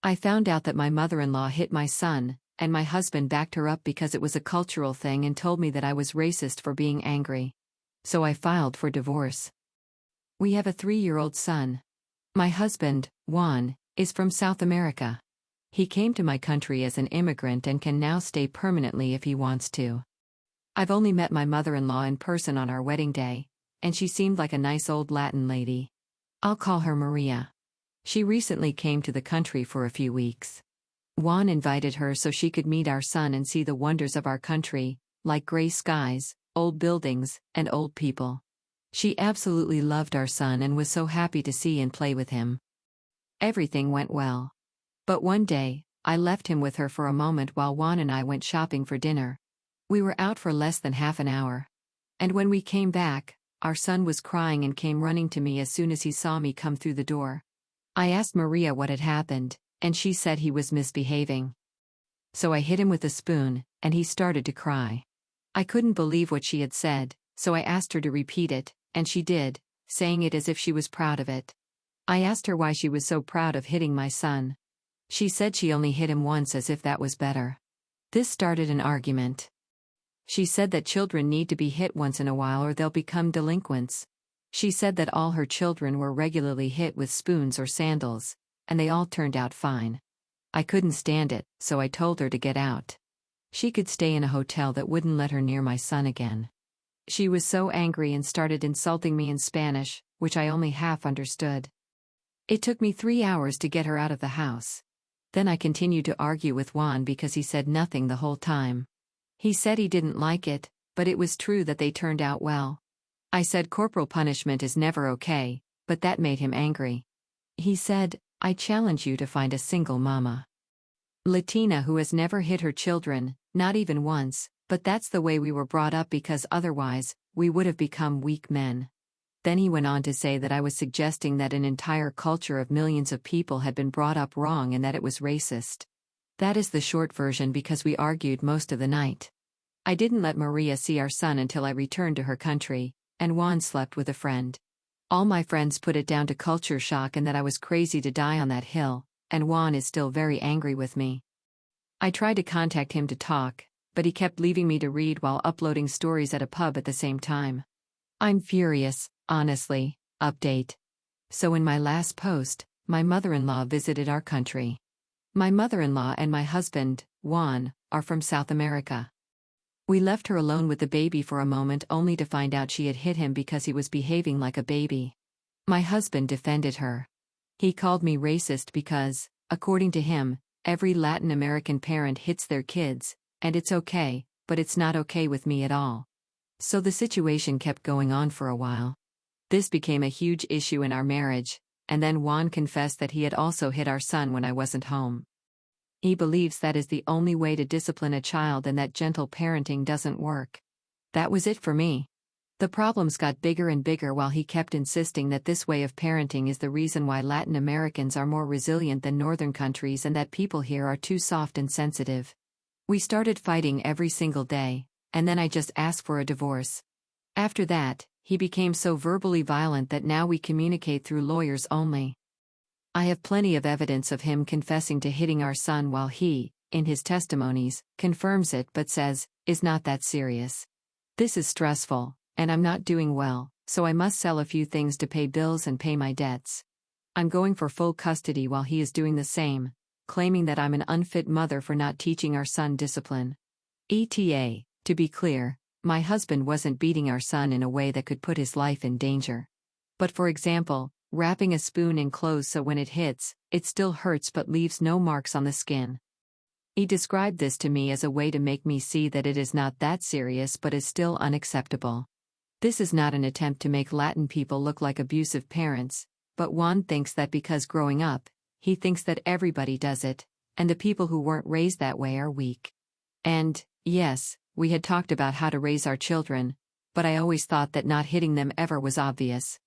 I found out that my mother-in-law hit my son, and my husband backed her up because it was a cultural thing and told me that I was racist for being angry. So I filed for divorce. We have a 3-year-old son. My husband, Juan, is from South America. He came to my country as an immigrant and can now stay permanently if he wants to. I've only met my mother-in-law in person on our wedding day, and she seemed like a nice old Latin lady. I'll call her Maria. She recently came to the country for a few weeks. Juan invited her so she could meet our son and see the wonders of our country, like gray skies, old buildings, and old people. She absolutely loved our son and was so happy to see and play with him. Everything went well. But one day, I left him with her for a moment while Juan and I went shopping for dinner. We were out for less than half an hour. And when we came back, our son was crying and came running to me as soon as he saw me come through the door. I asked Maria what had happened, and she said he was misbehaving. So I hit him with a spoon, and he started to cry. I couldn't believe what she had said, so I asked her to repeat it, and she did, saying it as if she was proud of it. I asked her why she was so proud of hitting my son. She said she only hit him once as if that was better. This started an argument. She said that children need to be hit once in a while or they'll become delinquents. She said that all her children were regularly hit with spoons or sandals, and they all turned out fine. I couldn't stand it, so I told her to get out. She could stay in a hotel that wouldn't let her near my son again. She was so angry and started insulting me in Spanish, which I only half understood. It took me 3 hours to get her out of the house. Then I continued to argue with Juan because he said nothing the whole time. He said he didn't like it, but it was true that they turned out well. I said corporal punishment is never okay, but that made him angry. He said, I challenge you to find a single mama Latina who has never hit her children, not even once, but that's the way we were brought up because otherwise, we would have become weak men. Then he went on to say that I was suggesting that an entire culture of millions of people had been brought up wrong and that it was racist. That is the short version because we argued most of the night. I didn't let Maria see our son until I returned to her country, and Juan slept with a friend. All my friends put it down to culture shock and that I was crazy to die on that hill, and Juan is still very angry with me. I tried to contact him to talk, but he kept leaving me to read while uploading stories at a pub at the same time. I'm furious, honestly. Update. So in my last post, my mother-in-law visited our country. My mother-in-law and my husband, Juan, are from South America. We left her alone with the baby for a moment only to find out she had hit him because he was behaving like a baby. My husband defended her. He called me racist because, according to him, every Latin American parent hits their kids, and it's okay, but it's not okay with me at all. So the situation kept going on for a while. This became a huge issue in our marriage, and then Juan confessed that he had also hit our son when I wasn't home. He believes that is the only way to discipline a child and that gentle parenting doesn't work. That was it for me. The problems got bigger and bigger while he kept insisting that this way of parenting is the reason why Latin Americans are more resilient than northern countries and that people here are too soft and sensitive. We started fighting every single day, and then I just asked for a divorce. After that, he became so verbally violent that now we communicate through lawyers only. I have plenty of evidence of him confessing to hitting our son while he, in his testimonies, confirms it but says, "Is not that serious. This is stressful, and I'm not doing well, so I must sell a few things to pay bills and pay my debts. I'm going for full custody while he is doing the same, claiming that I'm an unfit mother for not teaching our son discipline." ETA, to be clear, my husband wasn't beating our son in a way that could put his life in danger. But for example, wrapping a spoon in clothes so when it hits, it still hurts but leaves no marks on the skin. He described this to me as a way to make me see that it is not that serious but is still unacceptable. This is not an attempt to make Latin people look like abusive parents, but Juan thinks that because growing up, he thinks that everybody does it, and the people who weren't raised that way are weak. And, yes, we had talked about how to raise our children, but I always thought that not hitting them ever was obvious.